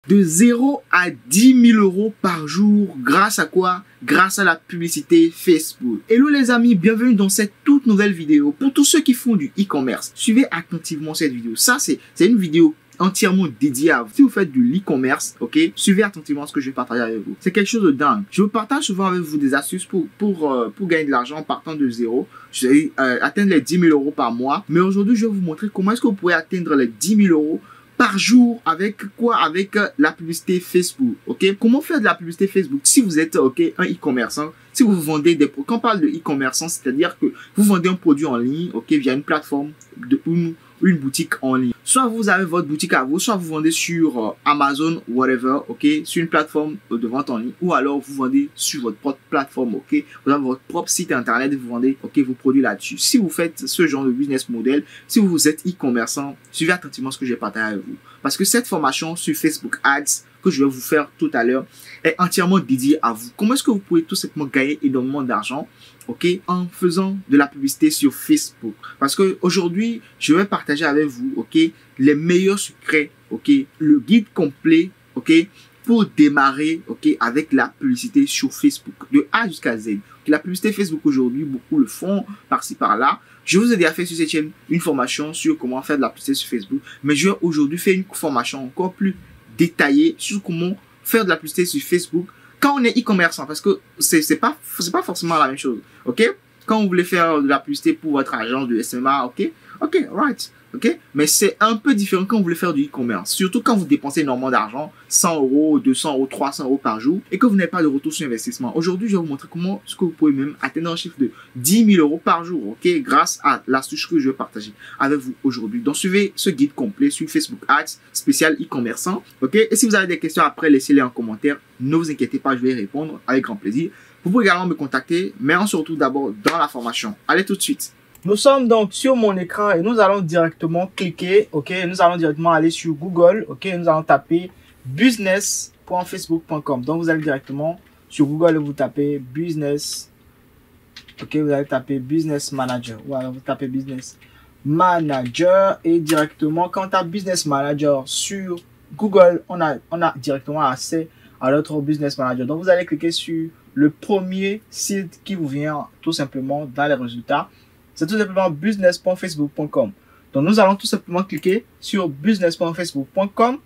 De 0 à 10 000 euros par jour. Grâce à quoi? Grâce à la publicité Facebook. Hello les amis, bienvenue dans cette toute nouvelle vidéo. Pour tous ceux qui font du e-commerce, suivez attentivement cette vidéo. Ça, c'est une vidéo entièrement dédiée à vous. Si vous faites de l'e-commerce, ok, suivez attentivement ce que je vais partager avec vous. C'est quelque chose de dingue. Je partage souvent avec vous des astuces pour gagner de l'argent en partant de zéro. Je vais atteindre les 10 000 euros par mois. Mais aujourd'hui, je vais vous montrer comment est-ce que vous pouvez atteindre les 10 000 euros par jour avec quoi? Avec la publicité Facebook, ok? Comment faire de la publicité Facebook si vous êtes, ok, un e-commerçant? Si vous vendez des produits, quand on parle de e-commerçant, c'est-à-dire que vous vendez un produit en ligne, ok, via une plateforme de une boutique en ligne. Soit vous avez votre boutique à vous, soit vous vendez sur Amazon, whatever, ok, sur une plateforme de vente en ligne, ou alors vous vendez sur votre propre plateforme, ok, vous avez votre propre site internet et vous vendez, ok, vos produits là-dessus. Si vous faites ce genre de business model, si vous êtes e-commerçant, suivez attentivement ce que je vais partager avec vous. Parce que cette formation sur Facebook Ads que je vais vous faire tout à l'heure est entièrement dédiée à vous. Comment est-ce que vous pouvez tout simplement gagner énormément d'argent, ok, en faisant de la publicité sur Facebook? Parce que aujourd'hui, je vais partager avec vous, ok, les meilleurs secrets, ok, le guide complet, ok, pour démarrer, ok, avec la publicité sur Facebook, de A jusqu'à Z. La publicité Facebook aujourd'hui, beaucoup le font par-ci par-là. Je vous ai déjà fait sur cette chaîne une formation sur comment faire de la publicité sur Facebook, mais je vais aujourd'hui faire une formation encore plus détaillée sur comment faire de la publicité sur Facebook quand on est e-commerçant, parce que c'est pas forcément la même chose, ok? Quand vous voulez faire de la publicité pour votre agence de SMA, ok, right, ok, mais c'est un peu différent quand vous voulez faire du e-commerce, surtout quand vous dépensez énormément d'argent, 100 euros, 200 euros, 300 euros par jour, et que vous n'avez pas de retour sur investissement. Aujourd'hui, je vais vous montrer comment est-ce que vous pouvez même atteindre un chiffre de 10 000 euros par jour, ok, grâce à l'astuce que je vais partager avec vous aujourd'hui. Donc, suivez ce guide complet sur Facebook Ads, spécial e-commerçant, ok, et si vous avez des questions après, laissez-les en commentaire. Ne vous inquiétez pas, je vais y répondre avec grand plaisir. Vous pouvez également me contacter, mais on se retrouve d'abord dans la formation. Allez tout de suite. Nous sommes donc sur mon écran et nous allons directement cliquer, ok, nous allons directement aller sur Google, ok, nous allons taper business.facebook.com. Donc vous allez directement sur Google et vous tapez business, ok, vous allez taper business manager, voilà, vous tapez business manager et directement quand on tape business manager sur Google, on a directement accès à notre business manager. Donc vous allez cliquer sur le premier site qui vous vient tout simplement dans les résultats. C'est tout simplement business.facebook.com. Donc nous allons tout simplement cliquer sur business.facebook.com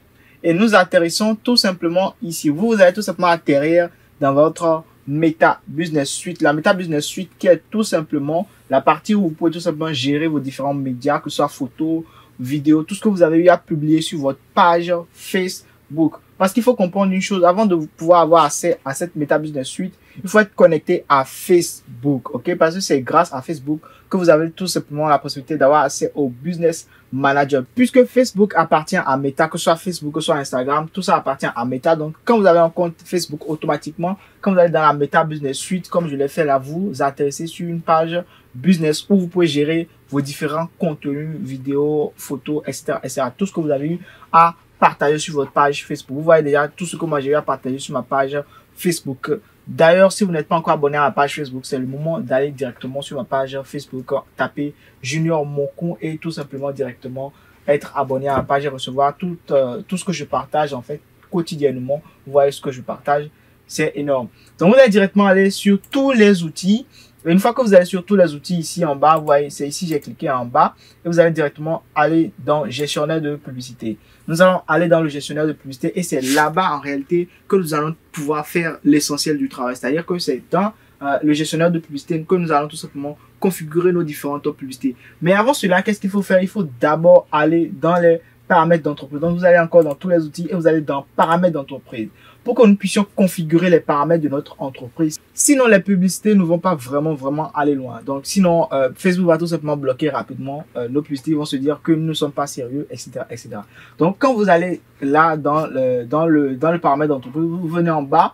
et nous atterrissons tout simplement ici. Vous allez tout simplement atterrir dans votre Meta Business Suite. La Meta Business Suite qui est tout simplement la partie où vous pouvez tout simplement gérer vos différents médias, que ce soit photos, vidéos, tout ce que vous avez eu à publier sur votre page Facebook. Parce qu'il faut comprendre une chose, avant de pouvoir avoir accès à cette Meta Business Suite, il faut être connecté à Facebook, ok? Parce que c'est grâce à Facebook que vous avez tout simplement la possibilité d'avoir accès au Business Manager. Puisque Facebook appartient à Meta, que ce soit Facebook, que ce soit Instagram, tout ça appartient à Meta. Donc, quand vous avez un compte Facebook automatiquement, quand vous allez dans la Meta Business Suite, comme je l'ai fait là, vous atterrissez sur une page business où vous pouvez gérer vos différents contenus, vidéos, photos, etc., etc. Tout ce que vous avez eu à partager sur votre page Facebook. Vous voyez déjà tout ce que moi j'ai eu à partager sur ma page Facebook. D'ailleurs, si vous n'êtes pas encore abonné à ma page Facebook, c'est le moment d'aller directement sur ma page Facebook, taper Junior Moncon et tout simplement directement être abonné à ma page et recevoir tout ce que je partage en fait quotidiennement. Vous voyez ce que je partage, c'est énorme. Donc vous allez directement aller sur tous les outils. Et une fois que vous allez sur tous les outils ici en bas, vous voyez, c'est ici, j'ai cliqué en bas et vous allez directement aller dans gestionnaire de publicité. Nous allons aller dans le gestionnaire de publicité et c'est là-bas en réalité que nous allons pouvoir faire l'essentiel du travail. C'est-à-dire que c'est dans le gestionnaire de publicité que nous allons tout simplement configurer nos différentes publicités. Mais avant cela, qu'est-ce qu'il faut faire? Il faut d'abord aller dans les paramètres d'entreprise. Donc vous allez encore dans tous les outils et vous allez dans paramètres d'entreprise pour que nous puissions configurer les paramètres de notre entreprise. Sinon, les publicités ne vont pas vraiment aller loin. Donc, sinon, Facebook va tout simplement bloquer rapidement. Nos publicités vont se dire que nous ne sommes pas sérieux, etc., etc. Donc, quand vous allez là dans le paramètre d'entreprise, vous venez en bas.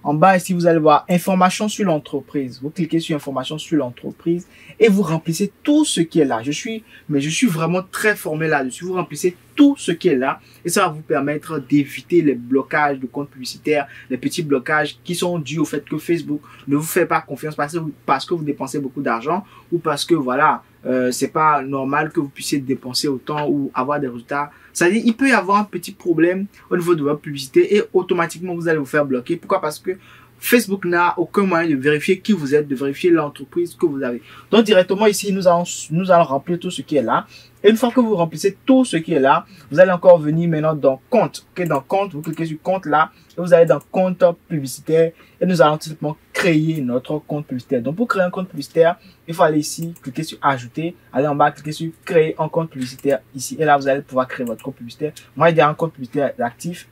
En bas, ici, vous allez voir information sur l'entreprise. Vous cliquez sur information sur l'entreprise et vous remplissez tout ce qui est là. Je suis vraiment très formé là-dessus. Vous remplissez tout ce qui est là et ça va vous permettre d'éviter les blocages de comptes publicitaires, les petits blocages qui sont dus au fait que Facebook ne vous fait pas confiance parce que vous dépensez beaucoup d'argent ou parce que voilà, c'est pas normal que vous puissiez dépenser autant ou avoir des résultats. C'est-à-dire, il peut y avoir un petit problème au niveau de votre publicité et automatiquement vous allez vous faire bloquer. Pourquoi? Parce que Facebook n'a aucun moyen de vérifier qui vous êtes, de vérifier l'entreprise que vous avez. Donc directement ici, nous allons remplir tout ce qui est là. Et une fois que vous remplissez tout ce qui est là, vous allez encore venir maintenant dans compte. Okay? Dans compte, vous cliquez sur compte là, et vous allez dans compte publicitaire et nous allons tout simplement créer notre compte publicitaire. Donc pour créer un compte publicitaire, il faut aller ici, cliquer sur ajouter, aller en bas, cliquer sur créer un compte publicitaire ici. Et là, vous allez pouvoir créer votre compte publicitaire. Moi, il y a un compte publicitaire actif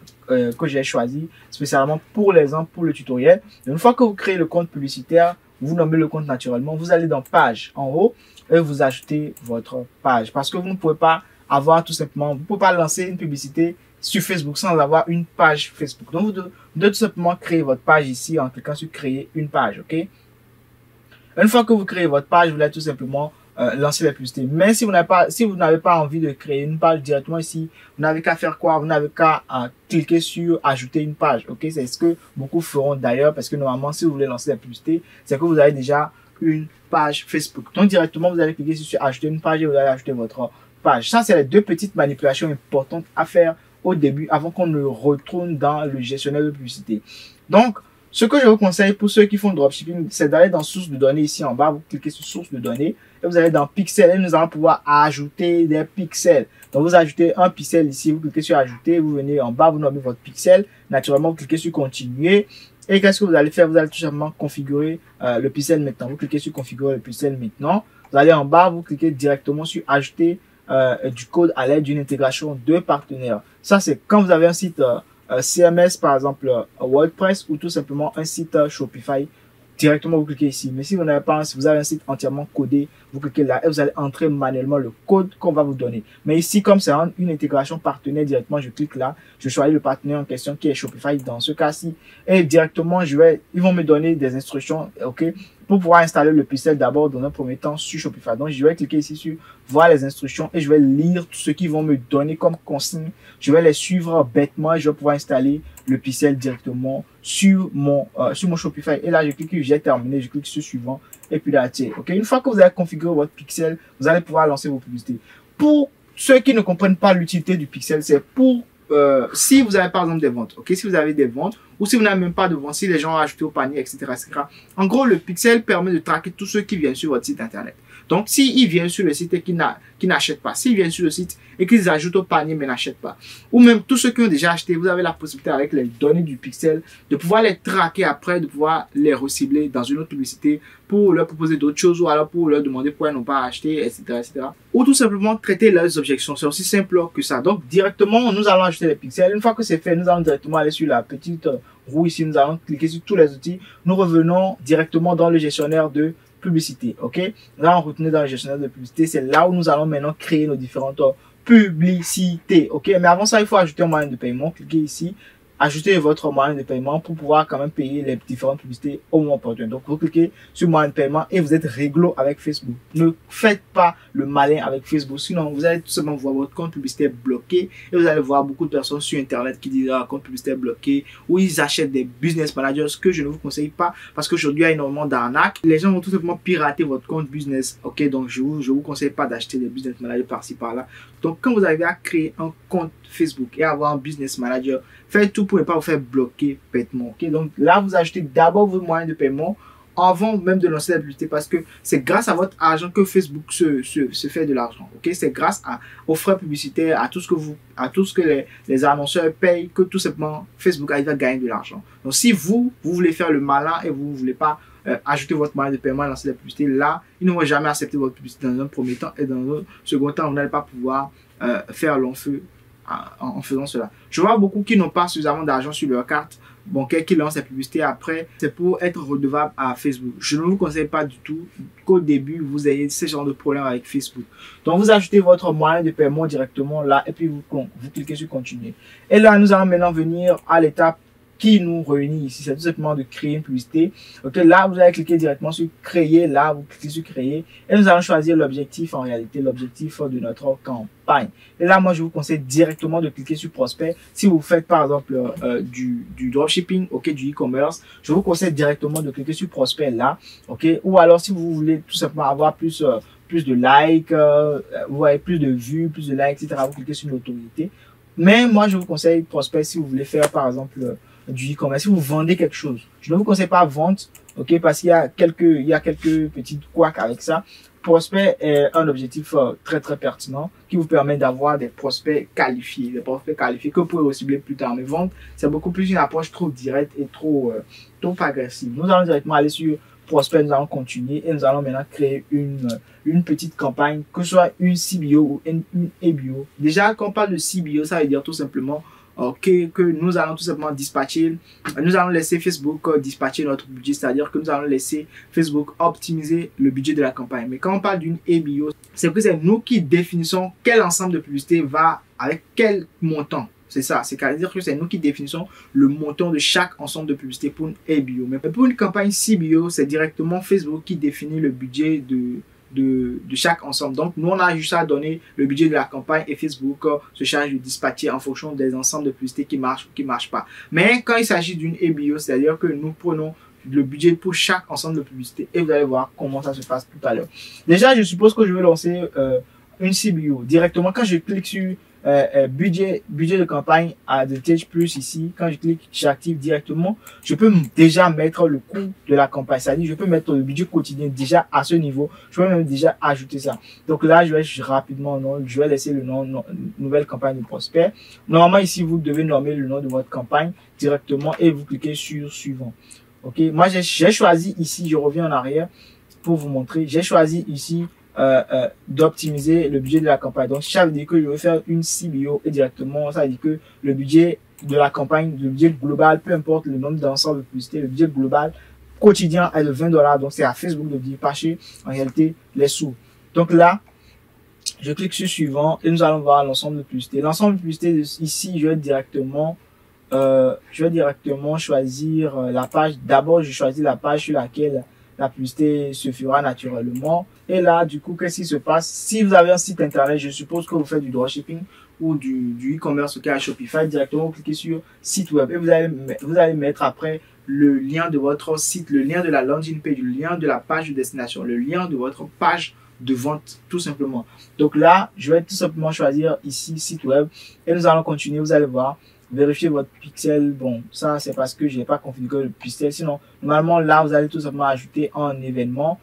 que j'ai choisi spécialement pour l'exemple, pour le tutoriel. Donc, une fois que vous créez le compte publicitaire, vous nommez le compte naturellement, vous allez dans page en haut et vous ajoutez votre page parce que vous ne pouvez pas avoir tout simplement, vous pouvez pas lancer une publicité sur Facebook sans avoir une page Facebook. Donc, vous devez tout simplement créer votre page ici en cliquant sur créer une page, ok? Une fois que vous créez votre page, vous allez tout simplement lancer la publicité. Mais si vous n'avez pas envie de créer une page directement ici, vous n'avez qu'à faire quoi? Vous n'avez qu'à cliquer sur ajouter une page, ok? C'est ce que beaucoup feront d'ailleurs parce que normalement, si vous voulez lancer la publicité, c'est que vous avez déjà une page Facebook. Donc directement, vous allez cliquer sur ajouter une page et vous allez ajouter votre page. Ça, c'est les deux petites manipulations importantes à faire au début avant qu'on ne retourne dans le gestionnaire de publicité. Donc, ce que je vous conseille pour ceux qui font le dropshipping, c'est d'aller dans source de données ici en bas. Vous cliquez sur source de données et vous allez dans pixels et nous allons pouvoir ajouter des pixels. Donc, vous ajoutez un pixel ici, vous cliquez sur ajouter, vous venez en bas, vous nommez votre pixel. Naturellement, vous cliquez sur continuer. Et qu'est-ce que vous allez faire? Vous allez tout simplement configurer le pixel maintenant. Vous cliquez sur configurer le pixel maintenant. Vous allez en bas, vous cliquez directement sur ajouter du code à l'aide d'une intégration de partenaires. Ça, c'est quand vous avez un site CMS, par exemple WordPress ou tout simplement un site Shopify. Directement, vous cliquez ici. Mais si vous n'avez pas, si vous avez un site entièrement codé, vous cliquez là et vous allez entrer manuellement le code qu'on va vous donner. Mais ici, comme c'est une intégration partenaire, directement, je clique là. Je choisis le partenaire en question qui est Shopify dans ce cas-ci. Et directement, ils vont me donner des instructions, ok, pour pouvoir installer le pixel d'abord dans un premier temps sur Shopify. Donc, je vais cliquer ici sur voir les instructions et je vais lire tout ce qu'ils vont me donner comme consigne. Je vais les suivre bêtement et je vais pouvoir installer le pixel directement sur mon Shopify. Et là, je clique sur j'ai terminé, je clique sur suivant et puis là, tiens, ok. Une fois que vous avez configuré votre pixel, vous allez pouvoir lancer vos publicités. Pour ceux qui ne comprennent pas l'utilité du pixel, c'est pour si vous avez par exemple des ventes, ok, si vous avez des ventes ou si vous n'avez même pas de ventes, si les gens ont ajouté au panier, etc., etc. En gros, le pixel permet de traquer tous ceux qui viennent sur votre site internet. Donc, s'ils viennent sur le site et qui n'achètent pas, s'ils viennent sur le site et qu'ils ajoutent au panier mais n'achètent pas, ou même tous ceux qui ont déjà acheté, vous avez la possibilité avec les données du pixel de pouvoir les traquer après, de pouvoir les recibler dans une autre publicité pour leur proposer d'autres choses ou alors pour leur demander pourquoi ils n'ont pas acheté, etc., etc. Ou tout simplement traiter leurs objections. C'est aussi simple que ça. Donc, directement, nous allons ajouter les pixels. Une fois que c'est fait, nous allons directement aller sur la petite roue ici. Nous allons cliquer sur tous les outils. Nous revenons directement dans le gestionnaire de publicité, ok? Là, on retourne dans le gestionnaire de publicité. C'est là où nous allons maintenant créer nos différentes publicités, ok? Mais avant ça, il faut ajouter un moyen de paiement. Cliquez ici, ajouter votre moyen de paiement pour pouvoir quand même payer les différentes publicités au moment opportun. Donc, vous cliquez sur moyen de paiement et vous êtes réglo avec Facebook. Ne faites pas le malin avec Facebook. Sinon, vous allez tout simplement voir votre compte publicitaire bloqué et vous allez voir beaucoup de personnes sur Internet qui disent compte publicitaire bloqué ou ils achètent des business managers, ce que je ne vous conseille pas parce qu'aujourd'hui, il y a énormément d'arnaques. Les gens vont tout simplement pirater votre compte business. Ok, donc je vous conseille pas d'acheter des business managers par-ci par-là. Donc, quand vous arrivez à créer un compte Facebook et avoir un business manager, faites tout pour ne pas vous faire bloquer bêtement. Okay? Donc là, vous ajoutez d'abord vos moyens de paiement avant même de lancer la publicité parce que c'est grâce à votre argent que Facebook se fait de l'argent. Okay? C'est grâce aux frais publicitaires, à tout ce que les annonceurs payent que tout simplement Facebook arrive à gagner de l'argent. Donc si vous voulez faire le malin et vous ne voulez pas ajouter votre moyen de paiement et lancer la publicité, là, ils ne vont jamais accepter votre publicité dans un premier temps et dans un second temps, vous n'allez pas pouvoir faire long feu en faisant cela. Je vois beaucoup qui n'ont pas suffisamment d'argent sur leur carte bancaire qui lancent la publicité après. C'est pour être redevable à Facebook. Je ne vous conseille pas du tout qu'au début vous ayez ce genre de problème avec Facebook. Donc vous ajoutez votre moyen de paiement directement là et puis vous cliquez sur continuer. Et là nous allons maintenant venir à l'étape qui nous réunit ici, c'est tout simplement de créer une publicité. Ok, là, vous allez cliquer directement sur créer. Là, vous cliquez sur créer et nous allons choisir l'objectif, en réalité, l'objectif de notre campagne. Et là, moi, je vous conseille directement de cliquer sur prospect. Si vous faites, par exemple, du dropshipping, ok, du e-commerce, je vous conseille directement de cliquer sur prospect là, ok. Ou alors, si vous voulez tout simplement avoir plus de likes, vous voyez, plus de vues, plus de likes, etc., vous cliquez sur l'autorité. Mais moi, je vous conseille prospect si vous voulez faire, par exemple, du e-commerce. Si vous vendez quelque chose, je ne vous conseille pas vente, ok, parce qu'il y a quelques petites couacs avec ça. Prospect est un objectif très très pertinent qui vous permet d'avoir des prospects qualifiés que vous pouvez cibler plus tard. Mais vente, c'est beaucoup plus une approche trop directe et trop agressive. Nous allons directement aller sur prospect, nous allons continuer et nous allons maintenant créer une petite campagne, que ce soit une CBO ou une EBO. Déjà, quand on parle de CBO, ça veut dire tout simplement que nous allons tout simplement dispatcher, nous allons laisser Facebook dispatcher notre budget, c'est-à-dire que nous allons laisser Facebook optimiser le budget de la campagne. Mais quand on parle d'une EBO, c'est que c'est nous qui définissons quel ensemble de publicité va avec quel montant. C'est ça, c'est-à-dire que c'est nous qui définissons le montant de chaque ensemble de publicité pour une EBO. Mais pour une campagne CBO, c'est directement Facebook qui définit le budget de chaque ensemble. Donc, nous, on a juste à donner le budget de la campagne et Facebook se charge de dispatcher en fonction des ensembles de publicités qui marchent ou qui ne marchent pas. Mais quand il s'agit d'une EBO, c'est-à-dire que nous prenons le budget pour chaque ensemble de publicités et vous allez voir comment ça se passe tout à l'heure. Déjà, je suppose que je vais lancer une CBO directement. Quand je clique sur budget de campagne Advantage Plus ici, quand je clique, j'active directement, je peux déjà mettre le coût de la campagne, c'est-à-dire je peux mettre le budget quotidien déjà à ce niveau, je peux même déjà ajouter ça. Donc là, je vais rapidement, je vais laisser le nom, nouvelle campagne de prospect. Normalement ici, vous devez nommer le nom de votre campagne directement et vous cliquez sur suivant. Ok, moi j'ai choisi ici, je reviens en arrière pour vous montrer, j'ai choisi ici d'optimiser le budget de la campagne. Donc, ça veut dire que je vais faire une CBO et directement, ça veut dire que le budget de la campagne, le budget global, peu importe le nombre d'ensemble de publicités, le budget global quotidien est de $20. Donc, c'est à Facebook de dispatcher en réalité les sous. Donc là, je clique sur suivant et nous allons voir l'ensemble de publicités. L'ensemble de publicités ici, je vais directement choisir la page. D'abord, je choisis la page sur laquelle la publicité se fera naturellement. Et là, du coup, qu'est-ce qui se passe? Si vous avez un site internet, je suppose que vous faites du dropshipping ou du e-commerce à Shopify, directement, vous cliquez sur site web et vous allez mettre après le lien de votre site, le lien de la landing page, le lien de la page de destination, le lien de votre page de vente, tout simplement. Donc là, je vais tout simplement choisir ici site web et nous allons continuer. Vous allez voir. Vérifiez votre pixel. Bon, ça, c'est parce que je n'ai pas configuré le pixel. Sinon, normalement, là, vous allez tout simplement ajouter un événement.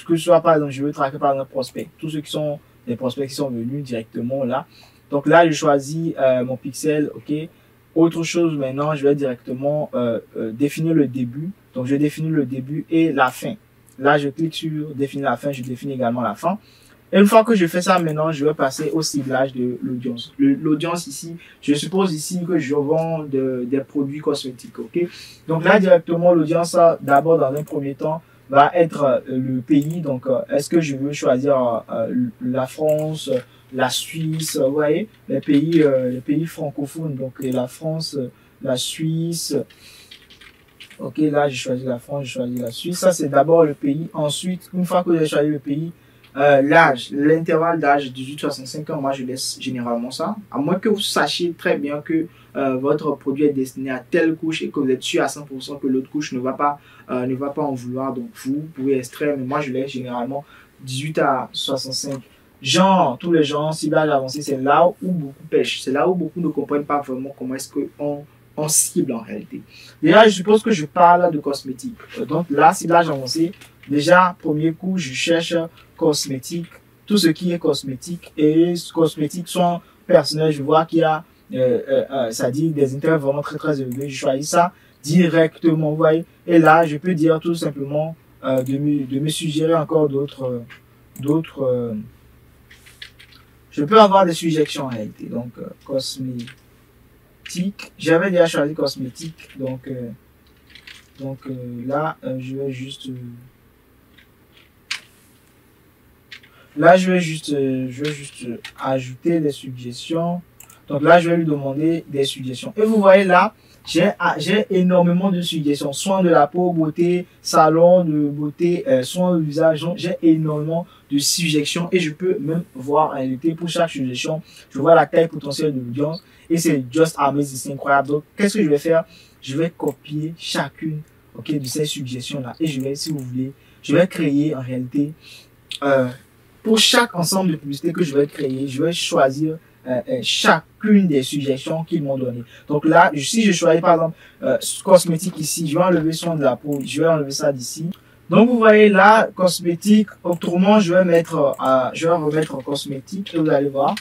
Que ce soit, par exemple, je veux traquer par exemple prospect. Tous ceux qui sont des prospects qui sont venus directement là. Donc là, je choisis mon pixel. OK. Autre chose, maintenant, je vais directement définir le début. Donc, je définis le début et la fin. Là, je clique sur définir la fin. Je définis également la fin. Et une fois que je fais ça, maintenant, je vais passer au ciblage de l'audience. L'audience ici, je suppose ici que je vends des produits cosmétiques, ok? Donc là, directement, l'audience, d'abord, dans un premier temps, va être le pays. Donc, est-ce que je veux choisir la France, la Suisse, vous voyez, les pays francophones, donc la France, la Suisse. Ok, là, j'ai choisi la France, j'ai choisi la Suisse. Ça, c'est d'abord le pays. Ensuite, une fois que j'ai choisi le pays, l'âge, l'intervalle d'âge 18-65 ans, moi je laisse généralement ça. À moins que vous sachiez très bien que votre produit est destiné à telle couche et que vous êtes sûr à 100% que l'autre couche ne va pas en vouloir. Donc vous pouvez extraire, mais moi je laisse généralement 18 à 65. Genre, tous les gens, ciblage avancé, c'est là où beaucoup pêchent. C'est là où beaucoup ne comprennent pas vraiment comment est-ce qu'on cible en réalité. Déjà, je suppose que je parle de cosmétiques. Donc là, ciblage avancé, déjà, premier coup, je cherche cosmétique, tout ce qui est cosmétique et cosmétiques sont personnels. Je vois qu'il y a, ça dit des intérêts vraiment très très élevés. Je choisis ça directement, vous voyez. Et là, je peux dire tout simplement de me suggérer encore d'autres. Je peux avoir des suggestions en réalité. Donc, cosmétique. J'avais déjà choisi cosmétique. Donc là, je vais juste. Là, je vais juste ajouter des suggestions. Donc là, je vais lui demander des suggestions. Et vous voyez là, j'ai énormément de suggestions. Soins de la peau, beauté, salon de beauté, soins de visage. J'ai énormément de suggestions et je peux même voir en réalité pour chaque suggestion. Je vois la taille potentielle de l'audience et c'est just amazing, c'est incroyable. Donc, qu'est-ce que je vais faire? Je vais copier chacune, ok, de ces suggestions-là et je vais, si vous voulez, je vais créer en réalité, pour chaque ensemble de publicités que je vais créer, je vais choisir chacune des suggestions qu'ils m'ont données. Donc là, si je choisis par exemple cosmétique ici, je vais enlever soin de la peau, je vais enlever ça d'ici. Donc vous voyez là, cosmétique, autrement je vais remettre cosmétique et vous allez voir.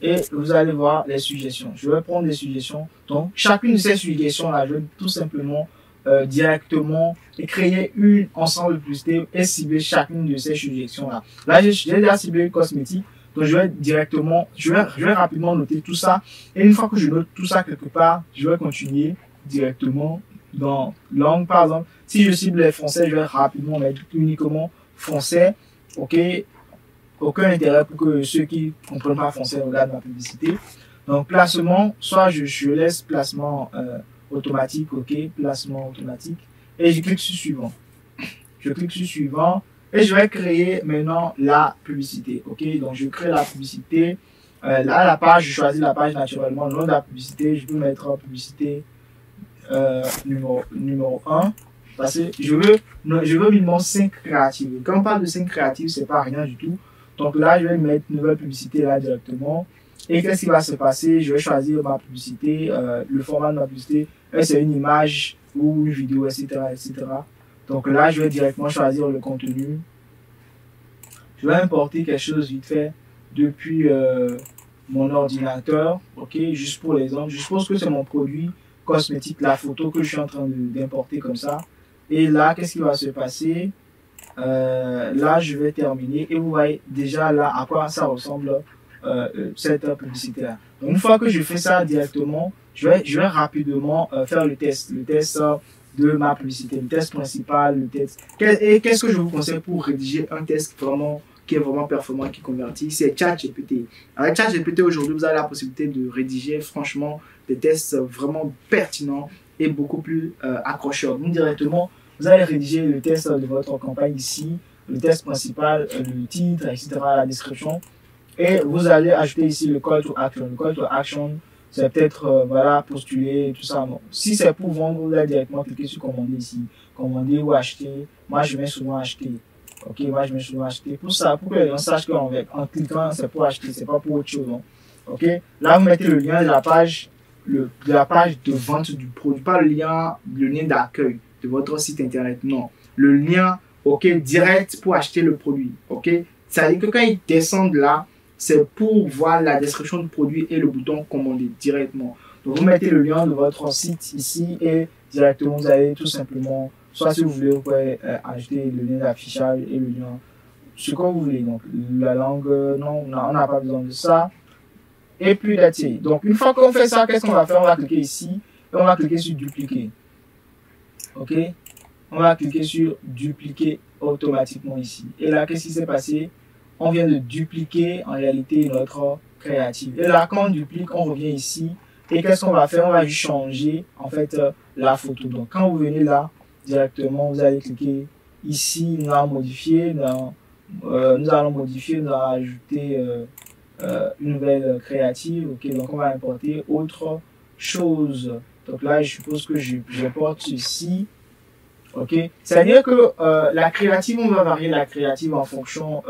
Et vous allez voir les suggestions. Je vais prendre des suggestions. Donc chacune de ces suggestions là, je vais tout simplement directement et créer une ensemble de publicités et cibler chacune de ces suggestions là. Là, j'ai déjà ciblé cosmétique. Donc, je vais directement, je vais rapidement noter tout ça. Et une fois que je note tout ça quelque part, je vais continuer directement dans langue. Par exemple, si je cible les français, je vais rapidement mettre uniquement français. OK? Aucun intérêt pour que ceux qui ne comprennent pas français regardent ma publicité. Donc, placement, soit je laisse placement automatique. OK? Placement automatique. Et je clique sur suivant. Je clique sur suivant. Et je vais créer maintenant la publicité. OK, donc je crée la publicité. Là, la page, je choisis la page naturellement. Le nom de la publicité, je peux mettre publicité numéro 1. Parce que je veux minimum 5 créatives. Quand on parle de 5 créatives, c'est pas rien du tout. Donc là, je vais mettre nouvelle publicité là directement. Et qu'est-ce qui va se passer? Je vais choisir ma publicité, le format de ma publicité. C'est une image ou une vidéo, etc., etc. Donc là, je vais directement choisir le contenu. Je vais importer quelque chose vite fait depuis mon ordinateur. OK, juste pour l'exemple. Je suppose que c'est mon produit cosmétique, la photo que je suis en train d'importer comme ça. Et là, qu'est-ce qui va se passer? Là, je vais terminer. Et vous voyez déjà là à quoi ça ressemble cette publicité-là. Donc, une fois que je fais ça directement, je vais rapidement faire le test. Le test de ma publicité, le test principal, le test. Et qu'est-ce que je vous conseille pour rédiger un test vraiment qui est vraiment performant, qui convertit? C'est ChatGPT. Avec ChatGPT aujourd'hui, vous avez la possibilité de rédiger franchement des tests vraiment pertinents et beaucoup plus accrocheurs. Donc directement, vous allez rédiger le test de votre campagne ici, le test principal, le titre, etc., la description. Et vous allez ajouter ici le call to action. Le call to action, c'est peut-être, voilà, postuler, tout ça. Bon. Si c'est pour vendre, vous allez directement cliquer sur commander ici. Commander ou acheter. Moi, je mets souvent acheter. OK, moi, je mets souvent acheter. Pour ça, pour que les gens sachent qu'en cliquant, c'est pour acheter, c'est pas pour autre chose. Non? OK, là, vous mettez le lien de la page, de vente du produit. Pas le lien d'accueil de votre site internet. Non. Le lien, OK, direct pour acheter le produit. OK, ça veut dire que quand ils descendent là, c'est pour voir la description du produit et le bouton commander directement. Donc, vous mettez le lien de votre site ici et directement, vous allez tout simplement, soit si vous voulez, vous pouvez ajouter le lien d'affichage et le lien, ce que vous voulez. Donc, la langue, non, on n'a pas besoin de ça. Et puis, that's it. Donc, une fois qu'on fait ça, qu'est-ce qu'on va faire? On va cliquer ici et on va cliquer sur dupliquer. OK? On va cliquer sur dupliquer automatiquement ici. Et là, qu'est-ce qui s'est passé? On vient de dupliquer en réalité notre créative. Et là, quand on duplique, on revient ici. Et qu'est-ce qu'on va faire? On va juste changer en fait la photo. Donc, quand vous venez là, directement, vous allez cliquer ici. Nous allons modifier. Nous allons ajouter une nouvelle créative. OK, donc on va importer autre chose. Donc là, je suppose que j'importe ceci. OK, c'est-à-dire que la créative, on va varier la créative en fonction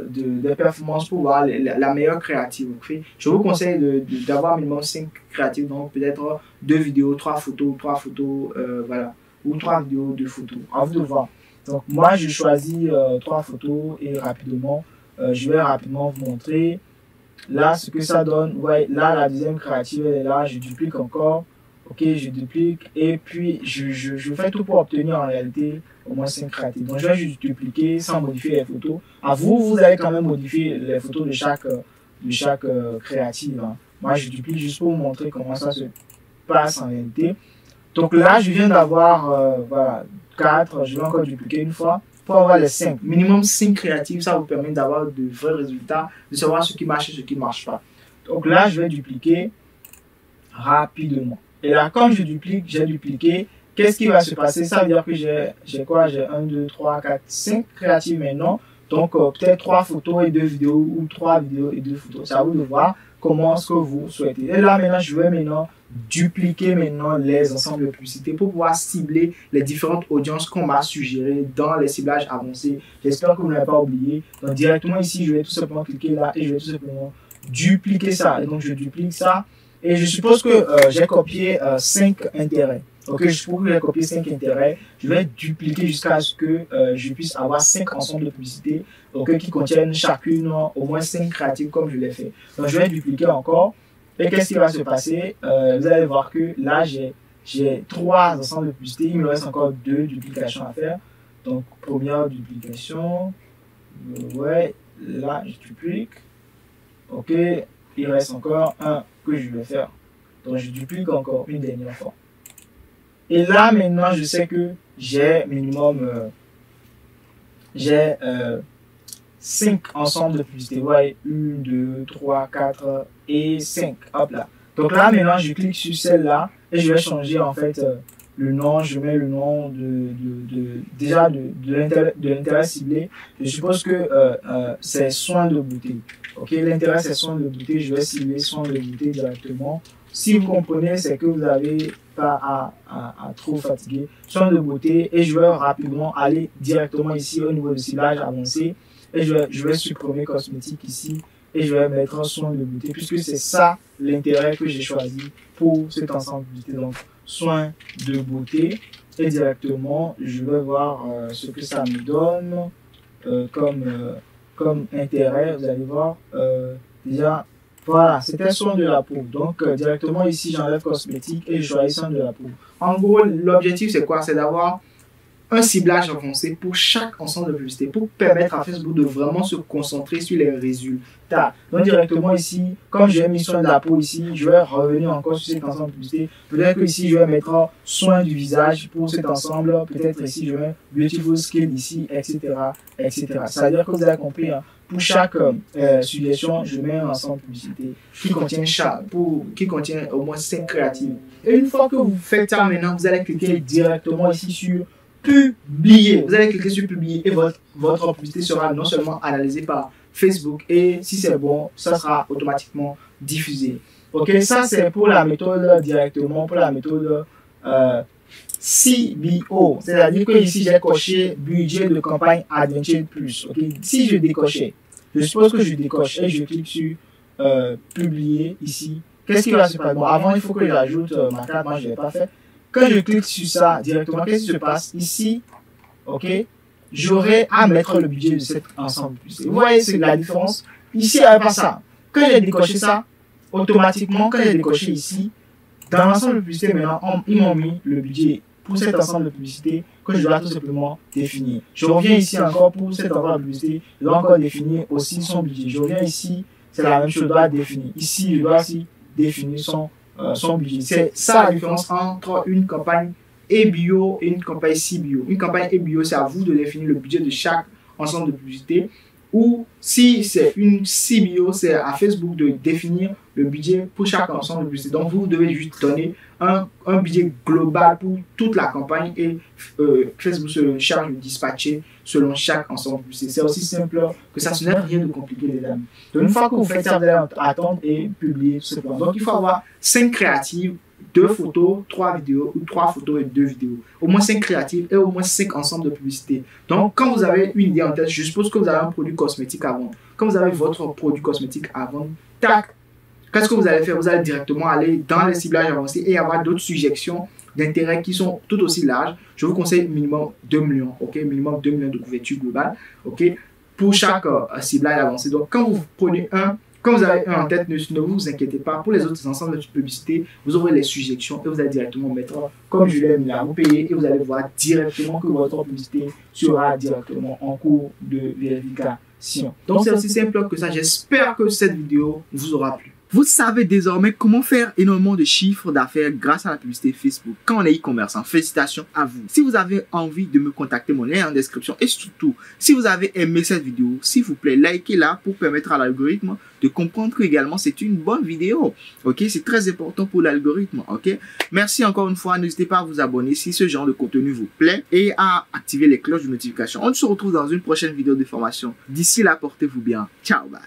des performances pour voir la meilleure créative. Okay? Je vous conseille d'avoir minimum 5 créatives, donc peut-être 2 vidéos, 3 photos, voilà, ou 3 vidéos, 2 photos. À vous de voir. Donc moi, je choisis 3 photos et rapidement, je vais rapidement vous montrer là ce que ça donne. Ouais, là, la deuxième créative, elle est là, je duplique encore. OK, je duplique et puis je fais tout pour obtenir en réalité au moins 5 créatives. Donc je vais juste dupliquer sans modifier les photos. À vous, vous allez quand même modifier les photos de chaque créative. Hein. Moi, je duplique juste pour vous montrer comment ça se passe en réalité. Donc là, je viens d'avoir voilà, 4. Je vais encore dupliquer une fois pour avoir les 5. Minimum 5 créatives, ça vous permet d'avoir de vrais résultats, de savoir ce qui marche et ce qui ne marche pas. Donc là, je vais dupliquer rapidement. Et là, comme je duplique, j'ai dupliqué. Qu'est-ce qui va se passer? Ça veut dire que j'ai quoi? J'ai 1, 2, 3, 4, 5 créatives maintenant. Donc, peut-être 3 photos et 2 vidéos ou 3 vidéos et 2 photos. C'est à vous de voir comment ce que vous souhaitez. Et là, maintenant, je vais maintenant dupliquer maintenant les ensembles de publicités pour pouvoir cibler les différentes audiences qu'on m'a suggérées dans les ciblages avancés. J'espère que vous n'avez pas oublié. Donc, directement ici, je vais tout simplement cliquer là et je vais tout simplement dupliquer ça. Et donc, je duplique ça. Et je suppose que j'ai copié 5 intérêts. Ok, je pourrais que j'ai copié 5 intérêts. Je vais dupliquer jusqu'à ce que je puisse avoir 5 ensembles de publicités qui contiennent chacune au moins 5 créatives comme je l'ai fait. Donc, je vais dupliquer encore. Et qu'est-ce qui va se passer? Vous allez voir que là, j'ai 3 ensembles de publicités. Il me reste encore 2 duplications à faire. Donc, première duplication. Ouais, là, je duplique. Ok, il reste encore un que je vais faire. Donc, je duplique encore une dernière fois. Et là, maintenant, je sais que j'ai minimum, 5 ensembles de publicités. Vous voyez, 1, 2, 3, 4 et 5. Hop là. Donc là, maintenant, je clique sur celle-là et je vais changer en fait le nom. Je mets le nom de l'intérêt ciblé. Je suppose que c'est soin de beauté. Ok, l'intérêt c'est soin de beauté. Je vais cibler soin de beauté directement. Si vous comprenez, c'est que vous n'avez pas à trop fatiguer. Soin de beauté et je vais rapidement aller directement ici au niveau de ciblage avancé et je vais supprimer cosmétique ici et je vais mettre soin de beauté puisque c'est ça l'intérêt que j'ai choisi pour cet ensemble de beauté. Donc, soin de beauté et directement, je vais voir ce que ça me donne comme intérêt. Vous allez voir déjà. Voilà, c'était soin de la peau. Donc, directement ici, j'enlève cosmétique et je choisis soin de la peau. En gros, l'objectif, c'est quoi? C'est d'avoir un ciblage avancé pour chaque ensemble de publicité pour permettre à Facebook de vraiment se concentrer sur les résultats. Donc, directement ici, comme j'ai mis soin de la peau ici, je vais revenir encore sur cet ensemble de publicité. Peut-être que ici, je vais mettre soin du visage pour cet ensemble. Peut-être ici, je vais beautiful skin ici, etc., etc. C'est-à-dire que vous avez compris, hein. Pour chaque suggestion, je mets un ensemble de publicité qui contient au moins 5 créatives. Et une fois que vous faites ça maintenant, vous allez cliquer directement ici sur publier. Vous allez cliquer sur publier et votre publicité sera non seulement analysée par Facebook et si c'est bon, ça sera automatiquement diffusé. Ok, ça c'est pour la méthode directement, pour la méthode CBO. C'est-à-dire que ici j'ai coché budget de campagne Adventure Plus. Ok, si je décochais, je suppose que je décoche et je clique sur publier ici. Qu'est-ce qui va se passer? Bon, avant il faut que j'ajoute ma carte, moi je ne l'ai pas fait. Quand je clique sur ça directement, qu'est-ce qui se passe? Ici, ok, j'aurai à mettre le budget de cet ensemble. Vous voyez, c'est la différence. Ici, il n'y avait pas ça. Quand j'ai décoché ça, automatiquement, quand j'ai décoché ici, dans l'ensemble de publicité, maintenant, ils m'ont mis le budget pour cet ensemble de publicité que je dois tout simplement définir. Je reviens ici encore pour cet ensemble de publicité, je dois encore définir aussi son budget. Je reviens ici, c'est la même chose, je dois définir. Ici, je dois aussi définir son budget. C'est ça la différence entre une campagne EBIO et une campagne CBO. Une campagne EBIO, c'est à vous de définir le budget de chaque ensemble de publicité. Ou si c'est une CBO, c'est à Facebook de définir le budget pour chaque ensemble de publicité. Donc vous devez juste donner un budget global pour toute la campagne et Facebook se charge de dispatcher selon chaque ensemble de publicité. C'est aussi simple que ça, ce n'est rien de compliqué les amis. Donc une fois que vous faites ça, vous allez attendre et publier tout simplement. Donc il faut avoir 5 créatives, 2 photos, 3 vidéos, ou 3 photos et 2 vidéos. Au moins 5 créatives et au moins 5 ensembles de publicités. Donc, quand vous avez une idée en tête, je suppose que vous avez un produit cosmétique à vendre. Quand vous avez votre produit cosmétique à vendre, tac, qu'est-ce que vous allez faire? Vous allez directement aller dans les ciblages avancés et avoir d'autres suggestions d'intérêt qui sont tout aussi larges. Je vous conseille minimum 2 millions, ok? Minimum 2 millions de couverture globale, ok? Pour chaque ciblage avancé. Donc, quand vous prenez quand vous avez un en tête, ne vous inquiétez pas. Pour les autres ensembles de publicité, vous aurez les suggestions et vous allez directement mettre, comme je l'ai mis là, vous payez et vous allez voir directement que votre publicité sera directement en cours de vérification. Donc, c'est aussi simple que ça. J'espère que cette vidéo vous aura plu. Vous savez désormais comment faire énormément de chiffres d'affaires grâce à la publicité Facebook quand on est e-commerçant. Félicitations à vous. Si vous avez envie de me contacter, mon lien est en description. Et surtout, si vous avez aimé cette vidéo, s'il vous plaît, likez-la pour permettre à l'algorithme de comprendre que également c'est une bonne vidéo. Ok, c'est très important pour l'algorithme. Ok, merci encore une fois. N'hésitez pas à vous abonner si ce genre de contenu vous plaît et à activer les cloches de notification. On se retrouve dans une prochaine vidéo de formation. D'ici là, portez-vous bien. Ciao, bye.